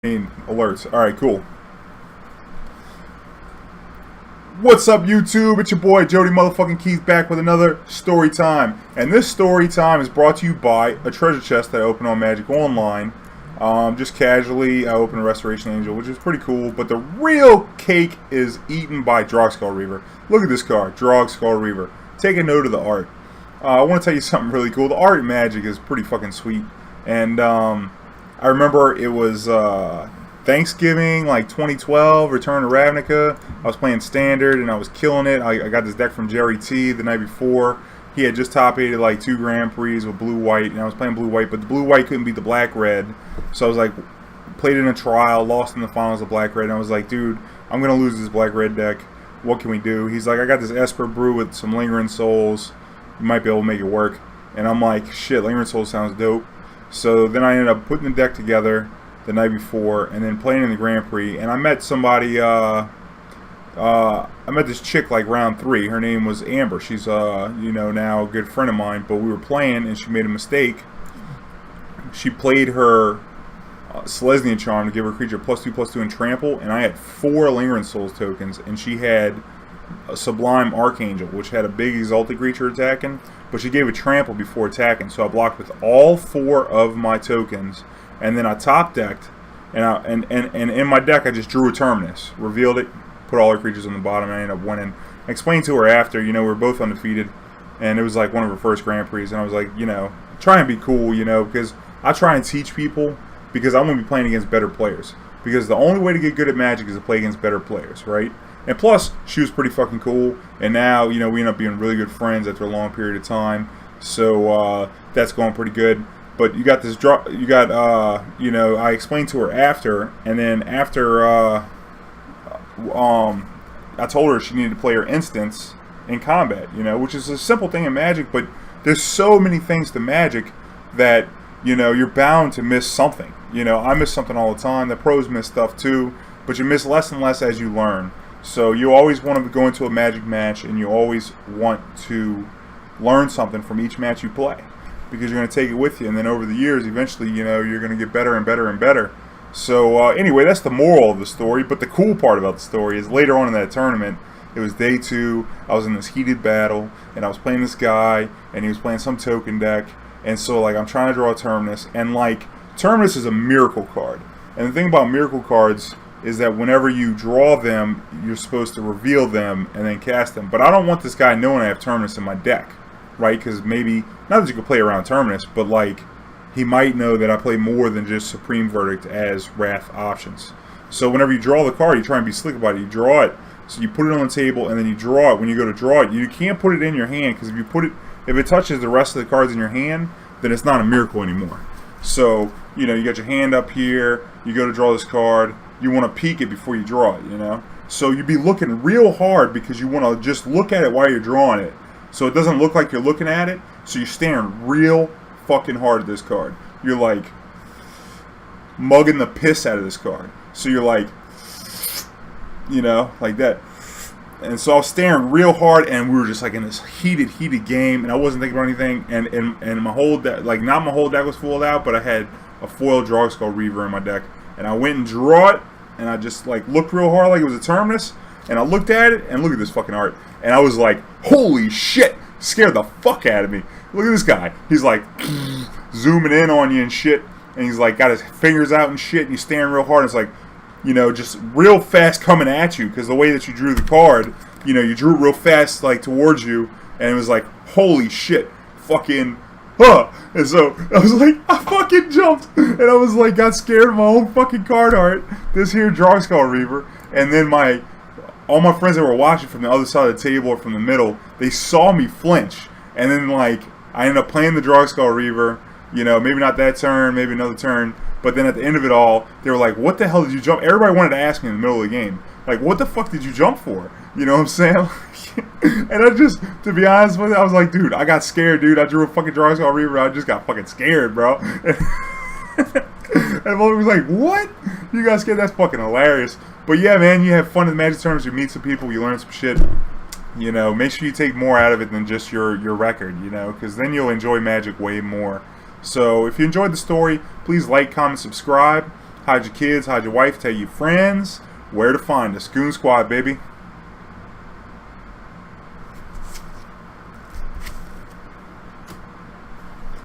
Alerts. Alright, cool. What's up, YouTube? It's your boy, Jody motherfucking Keith, back with another story time. And this story time is brought to you by a treasure chest that I opened on Magic Online. Just casually, I opened a Restoration Angel, which is pretty cool. But the real cake is eaten by Drogskol Reaver. Look at this card, Drogskol Reaver. Take a note of the art. I want to tell you something really cool. The art in Magic is pretty fucking sweet. And I remember it was Thanksgiving, like 2012, Return to Ravnica. I was playing Standard and I was killing it. I got this deck from Jerry T the night before. He had just top 8'd like 2 Grand Prix with blue-white, and I was playing blue-white, but the blue-white couldn't beat the black-red. So I was like, played in a trial, lost in the finals of black-red, and I was like, dude, I'm going to lose this black-red deck. What can we do? He's like, I got this Esper Brew with some Lingering Souls. You might be able to make it work. And I'm like, shit, Lingering Souls sounds dope. So then I ended up putting the deck together the night before and then playing in the Grand Prix. And I met somebody, I met this chick like round 3. Her name was Amber. She's, you know, now a good friend of mine. But we were playing and she made a mistake. She played her Selesnya Charm to give her creature +2/+2 and trample. And I had 4 Lingering Souls tokens. And she had a Sublime Archangel, which had a big Exalted creature attacking. But she gave a trample before attacking, so I blocked with all 4 of my tokens, and then I top decked, and in my deck I just drew a Terminus, revealed it, put all her creatures on the bottom, and I ended up winning. I explained to her after, you know, we were both undefeated, and it was like one of her first Grand Prix, and I was like, you know, try and be cool, you know, because I try and teach people, because I'm going to be playing against better players, because the only way to get good at Magic is to play against better players, right? And plus, she was pretty fucking cool, and now, you know, we end up being really good friends after a long period of time, so that's going pretty good. But you got this you got, you know, I explained to her after, and then after, I told her she needed to play her instance in combat, you know, which is a simple thing in Magic, but there's so many things to Magic that, you know, you're bound to miss something. You know, I miss something all the time, the pros miss stuff too, but you miss less and less as you learn. So you always want to go into a Magic match, and you always want to learn something from each match you play, because you're going to take it with you, and then over the years, eventually, you know, you're going to get better and better and better. So anyway, that's the moral of the story. But the cool part about the story is later on in that tournament, it was day 2. I was in this heated battle, and I was playing this guy, and he was playing some token deck, and so like I'm trying to draw a Terminus, and like Terminus is a miracle card, and the thing about miracle cards is that whenever you draw them, you're supposed to reveal them and then cast them. But I don't want this guy knowing I have Terminus in my deck, right? Because maybe, not that you can play around Terminus, but like, he might know that I play more than just Supreme Verdict as Wrath options. So whenever you draw the card, you try and be slick about it. You draw it, so you put it on the table, and then you draw it. When you go to draw it, you can't put it in your hand, because if it touches the rest of the cards in your hand, then it's not a miracle anymore. So, you know, you got your hand up here, you go to draw this card, you want to peek it before you draw it, you know? So you'd be looking real hard because you want to just look at it while you're drawing it. So it doesn't look like you're looking at it. So you're staring real fucking hard at this card. You're like mugging the piss out of this card. So you're like, you know, like that. And so I was staring real hard, and we were just like in this heated game, and I wasn't thinking about anything. And my whole deck, like not my whole deck was full out, but I had a foil Drogskol Reaver in my deck. And I went and drew it, and I just like looked real hard like it was a Terminus, and I looked at it, and look at this fucking art, and I was like, holy shit, scared the fuck out of me. Look at this guy, he's like zooming in on you and shit, and he's like got his fingers out and shit, and he's staring real hard, and it's like, you know, just real fast coming at you, because the way that you drew the card, you know, you drew it real fast like towards you, and it was like, holy shit, fucking and so I was like, I fucking jumped, and I was like, got scared of my own fucking card art, this here Drogskol Reaver, and then all my friends that were watching from the other side of the table or from the middle, they saw me flinch, and then like, I ended up playing the Drogskol Reaver, you know, maybe not that turn, maybe another turn, but then at the end of it all, they were like, what the hell did you jump? Everybody wanted to ask me in the middle of the game, like, what the fuck did you jump for? You know what I'm saying? And I just, to be honest with you, I was like, dude, I got scared, dude. I drew a fucking Drogskol Reaver. I just got fucking scared, bro. And Mulder was like, what? You got scared? That's fucking hilarious. But yeah, man, you have fun in the Magic tournaments. You meet some people. You learn some shit. You know, make sure you take more out of it than just your record, you know, because then you'll enjoy Magic way more. So if you enjoyed the story, please like, comment, subscribe. hide your kids, hide your wife, tell your friends where to find us. Goon Squad, baby.